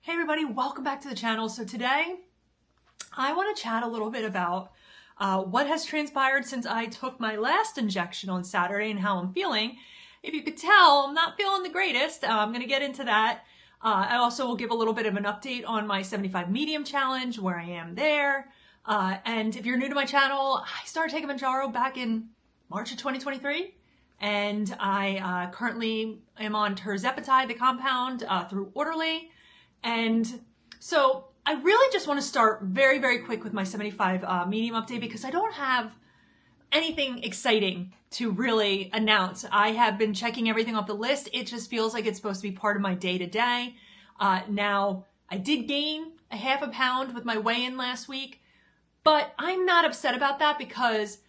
Hey everybody, welcome back to the channel. So today I want to chat a little bit about what has transpired since I took my last injection on Saturday and how I'm feeling. If you could tell, I'm not feeling the greatest. I'm going to get into that. I also will give a little bit of an update on my 75 medium challenge, where I am there. And if you're new to my channel, I started taking MOUNJARO back in March of 2023. And I currently am on tirzepatide, the compound, through Orderly. And so I really just want to start very, very quick with my 75 medium update because I don't have anything exciting to really announce. I have been checking everything off the list. It just feels like it's supposed to be part of my day-to-day. Now, I did gain a half a pound with my weigh-in last week, but I'm not upset about that because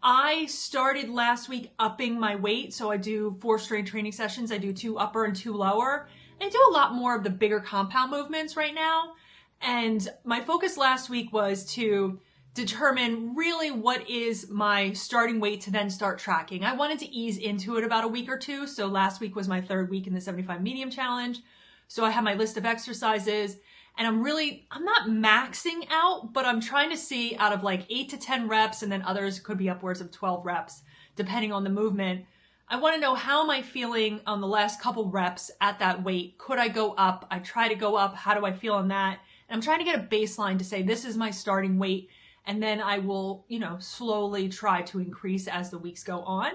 I started last week upping my weight. So I do 4 strength training sessions. I do 2 upper and 2 lower. I do a lot more of the bigger compound movements right now. And my focus last week was to determine really what is my starting weight to then start tracking. I wanted to ease into it about a week or two. So last week was my 3rd week in the 75 medium challenge. So I have my list of exercises and I'm not maxing out, but I'm trying to see out of like 8 to 10 reps, and then others could be upwards of 12 reps, depending on the movement. I want to know, how am I feeling on the last couple reps at that weight? Could I go up? I try to go up. How do I feel on that? And I'm trying to get a baseline to say, this is my starting weight. And then I will, slowly try to increase as the weeks go on.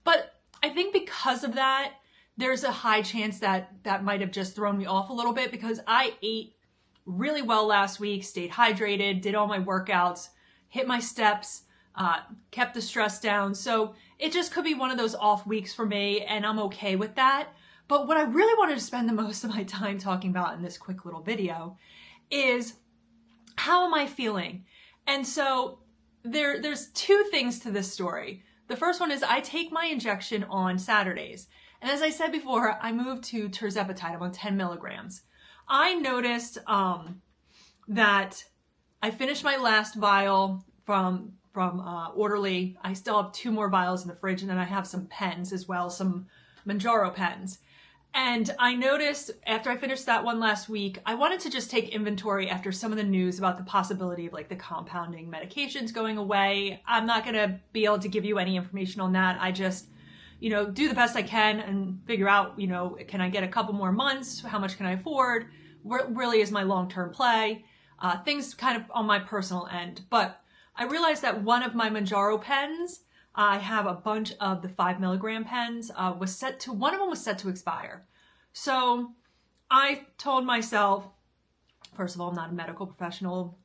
But I think because of that, there's a high chance that that might have just thrown me off a little bit, because I ate really well last week, stayed hydrated, did all my workouts, hit my steps, kept the stress down. So it just could be one of those off weeks for me, and I'm okay with that. But what I really wanted to spend the most of my time talking about in this quick little video is, how am I feeling? And so there's 2 things to this story. The first one is I take my injection on Saturdays. And as I said before, I moved to tirzepatide. I'm on 10 milligrams. I noticed that I finished my last vial from Orderly. I still have 2 more vials in the fridge, and then I have some pens as well, some MOUNJARO pens. And I noticed after I finished that one last week, I wanted to just take inventory after some of the news about the possibility of like the compounding medications going away. I'm not going to be able to give you any information on that. I just, do the best I can and figure out, can I get a couple more months? How much can I afford? What really is my long-term play? Things kind of on my personal end. But I realized that one of my MOUNJARO pens, I have a bunch of the 5 milligram pens, one of them was set to expire. So I told myself, first of all, I'm not a medical professional,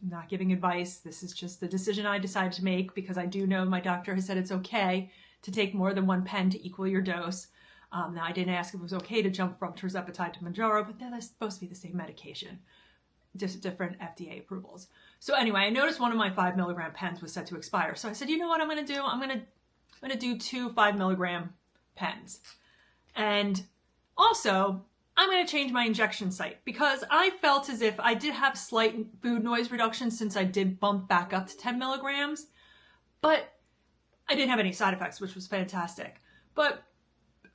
I'm not giving advice. This is just the decision I decided to make because I do know my doctor has said it's okay to take more than 1 pen to equal your dose. Now, I didn't ask if it was okay to jump from tirzepatide to MOUNJARO, but they're supposed to be the same medication, just different FDA approvals. So anyway, I noticed one of my 5 milligram pens was set to expire. So I said, you know what I'm going to do? I'm going to do 2 5 milligram pens. And also, I'm going to change my injection site because I felt as if I did have slight food noise reduction since I did bump back up to 10 milligrams, but I didn't have any side effects, which was fantastic. But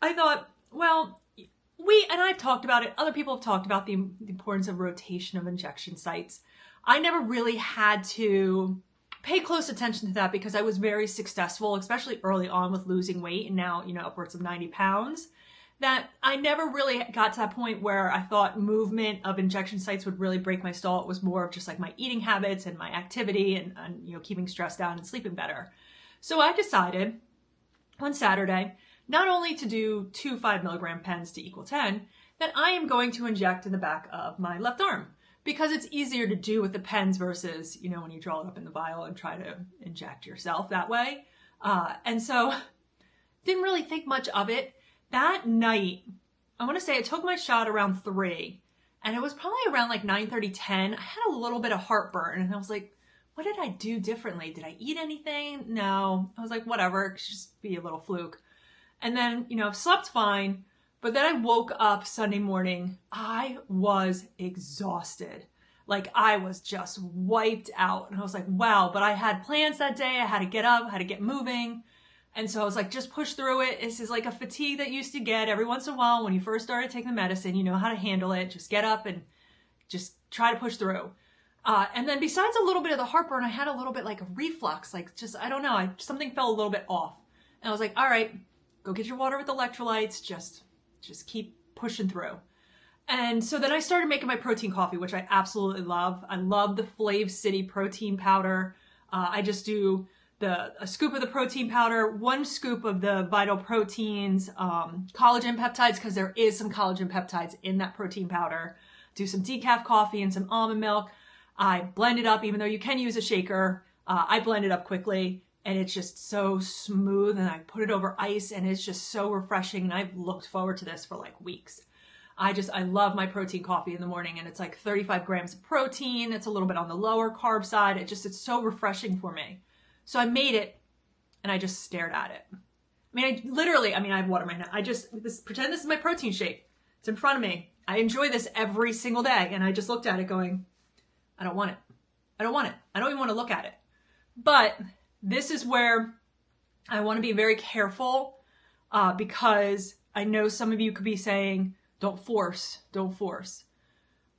I thought, well, and I've talked about it, other people have talked about the importance of rotation of injection sites. I never really had to pay close attention to that because I was very successful, especially early on with losing weight, and now, upwards of 90 pounds, that I never really got to that point where I thought movement of injection sites would really break my stall. It was more of just like my eating habits and my activity and keeping stress down and sleeping better. So I decided on Saturday not only to do 2 5 milligram pens to equal 10, that I am going to inject in the back of my left arm, because it's easier to do with the pens versus, when you draw it up in the vial and try to inject yourself that way. And so didn't really think much of it. That night, I want to say I took my shot around 3, and it was probably around like 9:30, 10. I had a little bit of heartburn, and I was like, what did I do differently? Did I eat anything? No. I was like, whatever, it should just be a little fluke. And then, slept fine. But then I woke up Sunday morning. I was exhausted. Like, I was just wiped out. And I was like, wow, but I had plans that day. I had to get up, had to get moving. And so I was like, just push through it. This is like a fatigue that you used to get every once in a while when you first started taking the medicine. You know how to handle it. Just get up and just try to push through. And then besides a little bit of the heartburn, I had a little bit like a reflux, like just, I don't know, something felt a little bit off. And I was like, all right, go get your water with electrolytes, just keep pushing through. And so then I started making my protein coffee, which I absolutely love. I love the Flav City protein powder. I just do a scoop of the protein powder, 1 scoop of the Vital Proteins, collagen peptides, because there is some collagen peptides in that protein powder. Do some decaf coffee and some almond milk. I blend it up, even though you can use a shaker. I blend it up quickly, and it's just so smooth, and I put it over ice, and it's just so refreshing, and I've looked forward to this for like weeks. I love my protein coffee in the morning, and it's like 35 grams of protein. It's a little bit on the lower carb side. It's so refreshing for me. So I made it, and I just stared at it. I have water in my hand. Pretend this is my protein shake. It's in front of me. I enjoy this every single day, and I just looked at it going, I don't want it. I don't want it. I don't even want to look at it. But this is where I want to be very careful, because I know some of you could be saying, don't force.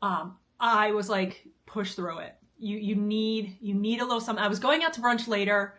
I was like, push through it. You need a little something. I was going out to brunch later,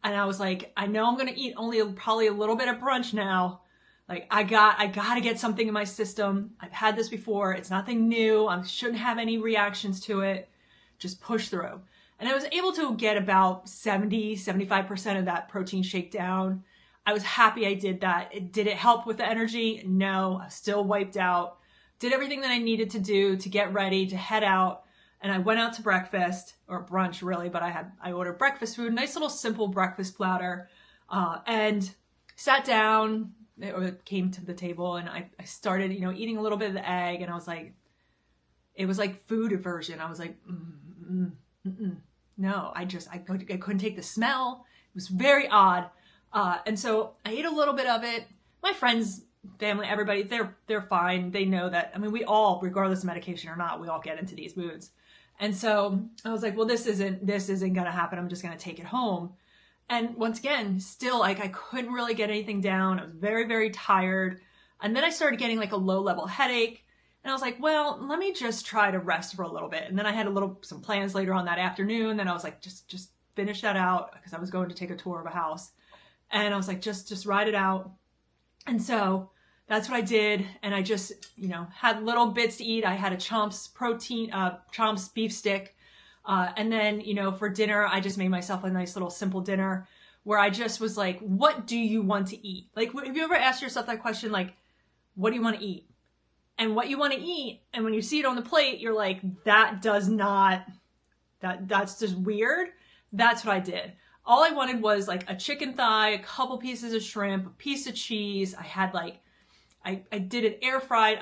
and I was like, I know I'm going to eat probably a little bit of brunch now. Like I got to get something in my system. I've had this before. It's nothing new. I shouldn't have any reactions to it. Just push through. And I was able to get about 75% of that protein shake down. I was happy I did that. Did it help with the energy? No, I was still wiped out. Did everything that I needed to do to get ready to head out. And I went out to breakfast, or brunch really, but I ordered breakfast food, nice little simple breakfast platter, and sat down, it came to the table, and I started, eating a little bit of the egg, and I was like, it was like food aversion. I was like, no, I couldn't take the smell. It was very odd. And so I ate a little bit of it. My friends, family, everybody, they're fine. They know that. We all, regardless of medication or not, we all get into these moods. And so I was like, well, this isn't going to happen. I'm just going to take it home. And once again, still I couldn't really get anything down. I was very, very tired. And then I started getting like a low level headache. And I was like, well, let me just try to rest for a little bit. And then I had some plans later on that afternoon. Then I was like, just finish that out, because I was going to take a tour of a house. And I was like, just ride it out. And so that's what I did. And I just, had little bits to eat. I had a Chomps beef stick. And then, for dinner, I just made myself a nice little simple dinner where I just was like, what do you want to eat? Like, have you ever asked yourself that question? Like, what do you want to eat? And what you want to eat, and when you see it on the plate, you're like, that's just weird. That's what I did. All I wanted was like a chicken thigh, a couple pieces of shrimp, a piece of cheese. I had I did an air fried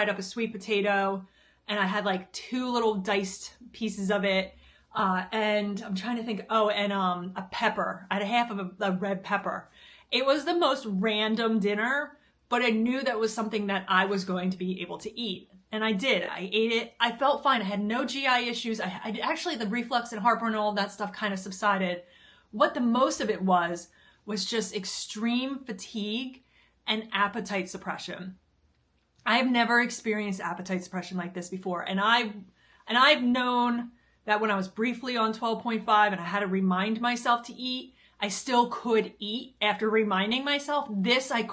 up a sweet potato, and I had like 2 little diced pieces of it. And I'm trying to think, a pepper. I had half of a red pepper. It was the most random dinner, but I knew that was something that I was going to be able to eat. And I did. I ate it. I felt fine. I had no GI issues. I actually, the reflux and heartburn and all of that stuff kind of subsided. What the most of it was just extreme fatigue and appetite suppression. I've never experienced appetite suppression like this before. And I've known that when I was briefly on 12.5 and I had to remind myself to eat, I still could eat after reminding myself. This I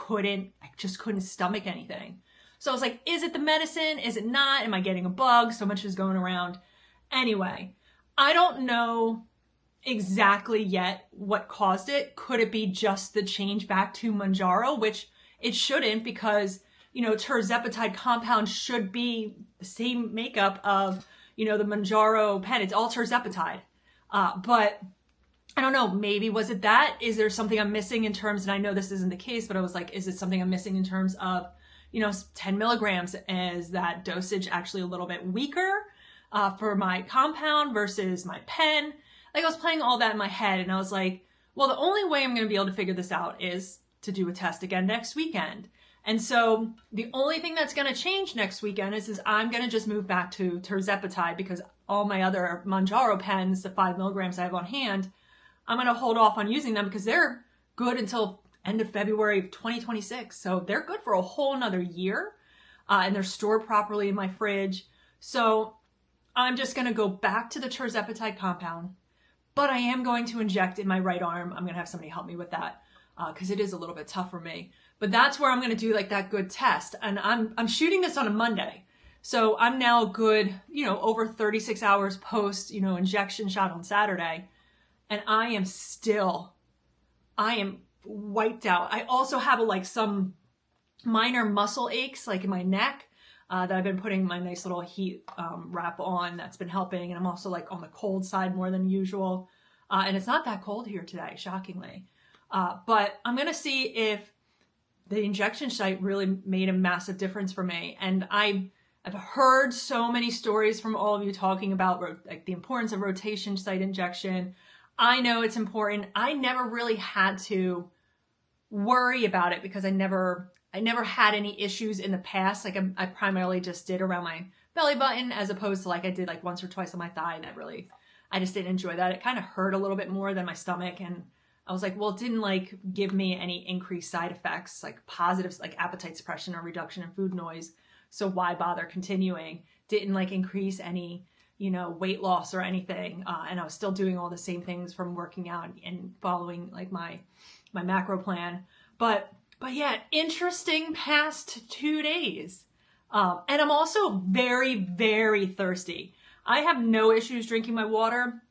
just couldn't stomach anything. So I was like, is it the medicine? Is it not? Am I getting a bug? So much is going around. Anyway, I don't know exactly yet what caused it. Could it be just the change back to MOUNJARO, which it shouldn't, because, tirzepatide compound should be the same makeup of, the MOUNJARO pen. It's all tirzepatide. But I don't know, maybe was it that? Is there something I'm missing in terms, and I know this isn't the case, but I was like, is it something I'm missing in terms of, 10 milligrams? Is that dosage actually a little bit weaker for my compound versus my pen? Like, I was playing all that in my head, and I was like, well, the only way I'm going to be able to figure this out is to do a test again next weekend. And so the only thing that's going to change next weekend is I'm going to just move back to tirzepatide, because all my other MOUNJARO pens, the 5 milligrams I have on hand, I'm going to hold off on using them because they're good until end of February of 2026. So they're good for a whole nother year, and they're stored properly in my fridge. So I'm just going to go back to the tirzepatide compound, but I am going to inject in my right arm. I'm going to have somebody help me with that because it is a little bit tough for me. But that's where I'm going to do like that good test. And I'm shooting this on a Monday. So I'm now good, over 36 hours post, injection shot on Saturday. And I am wiped out. I also have some minor muscle aches like in my neck that I've been putting my nice little heat wrap on. That's been helping. And I'm also like on the cold side more than usual. And it's not that cold here today, shockingly. But I'm going to see if the injection site really made a massive difference for me. And I've heard so many stories from all of you talking about like the importance of rotation site injection. I know it's important. I never really had to worry about it because I never had any issues in the past. Like I primarily just did around my belly button as opposed to like I did like once or twice on my thigh. And I just didn't enjoy that. It kind of hurt a little bit more than my stomach. And I was like, well, it didn't like give me any increased side effects, like positives, like appetite suppression or reduction in food noise. So why bother continuing? Didn't like increase any, weight loss or anything. And I was still doing all the same things from working out and following like my macro plan. But yeah, interesting past 2 days. And I'm also very, very thirsty. I have no issues drinking my water,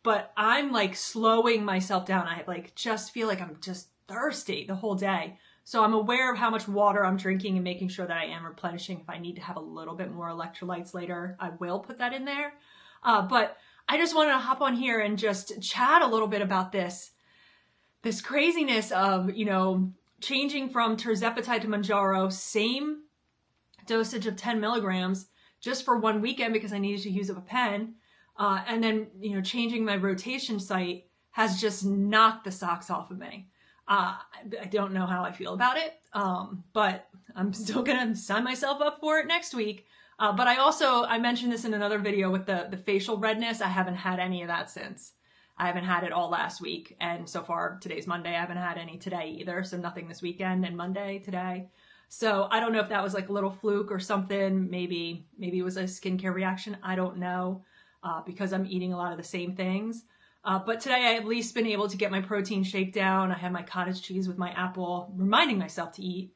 but I'm like slowing myself down. I like just feel like I'm just thirsty the whole day. So I'm aware of how much water I'm drinking and making sure that I am replenishing. If I need to have a little bit more electrolytes later, I will put that in there. But I just wanted to hop on here and just chat a little bit about this craziness of, changing from tirzepatide to MOUNJARO, same dosage of 10 milligrams just for one weekend because I needed to use up a pen. And then, changing my rotation site has just knocked the socks off of me. I don't know how I feel about it, but I'm still going to sign myself up for it next week. But I mentioned this in another video with the facial redness. I haven't had any of that since. I haven't had it all last week. And so far, today's Monday, I haven't had any today either. So nothing this weekend and Monday today. So I don't know if that was like a little fluke or something. Maybe it was a skincare reaction. I don't know because I'm eating a lot of the same things. But today I at least been able to get my protein shake down. I had my cottage cheese with my apple, reminding myself to eat.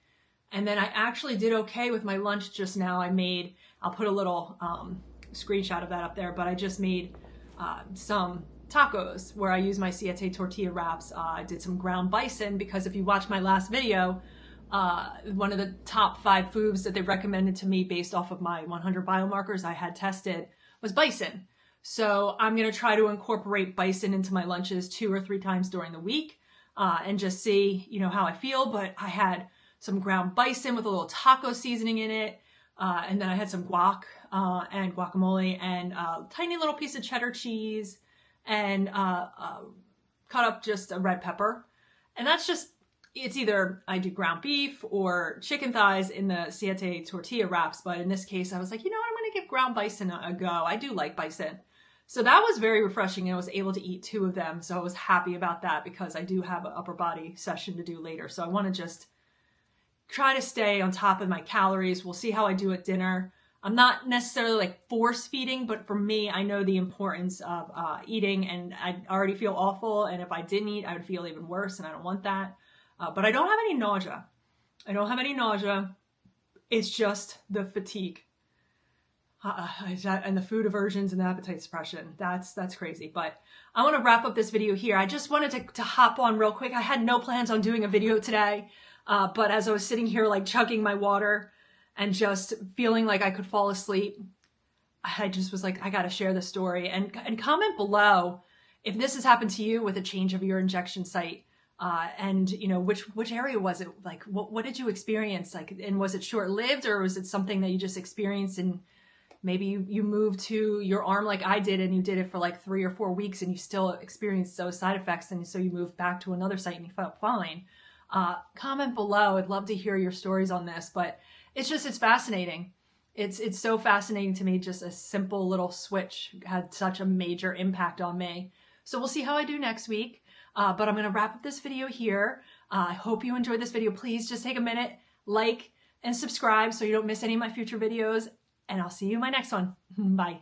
And then I actually did okay with my lunch just now. I'll put a little screenshot of that up there, but I just made some tacos where I use my siete tortilla wraps. I did some ground bison because if you watch my last video, one of the top 5 foods that they recommended to me based off of my 100 biomarkers I had tested was bison. So I'm going to try to incorporate bison into my lunches 2 or 3 times during the week and just see, how I feel. But I had some ground bison with a little taco seasoning in it. And then I had some guac and guacamole and a tiny little piece of cheddar cheese and cut up just a red pepper. And it's either I do ground beef or chicken thighs in the siete tortilla wraps. But in this case, I was like, I'm going to give ground bison a go. I do like bison. So that was very refreshing and I was able to eat 2 of them. So I was happy about that because I do have an upper body session to do later. So I want to just try to stay on top of my calories. We'll see how I do at dinner. I'm not necessarily like force feeding, but for me, I know the importance of eating and I already feel awful. And if I didn't eat, I would feel even worse and I don't want that. But I don't have any nausea. It's just the fatigue. And the food aversions and the appetite suppression. That's crazy. But I want to wrap up this video here. I just wanted to hop on real quick. I had no plans on doing a video today. But as I was sitting here like chugging my water and just feeling like I could fall asleep, I just was like, I got to share the story and comment below if this has happened to you with a change of your injection site. And which area was it? Like, what did you experience? Like, and was it short-lived or was it something that you just experienced and maybe you moved to your arm like I did and you did it for like 3 or 4 weeks and you still experienced those side effects and so you moved back to another site and you felt fine. Comment below. I'd love to hear your stories on this, but it's fascinating. It's so fascinating to me. Just a simple little switch had such a major impact on me. So we'll see how I do next week. But I'm going to wrap up this video here. I hope you enjoyed this video. Please just take a minute, like and subscribe so you don't miss any of my future videos. and I'll see you in my next one. Bye.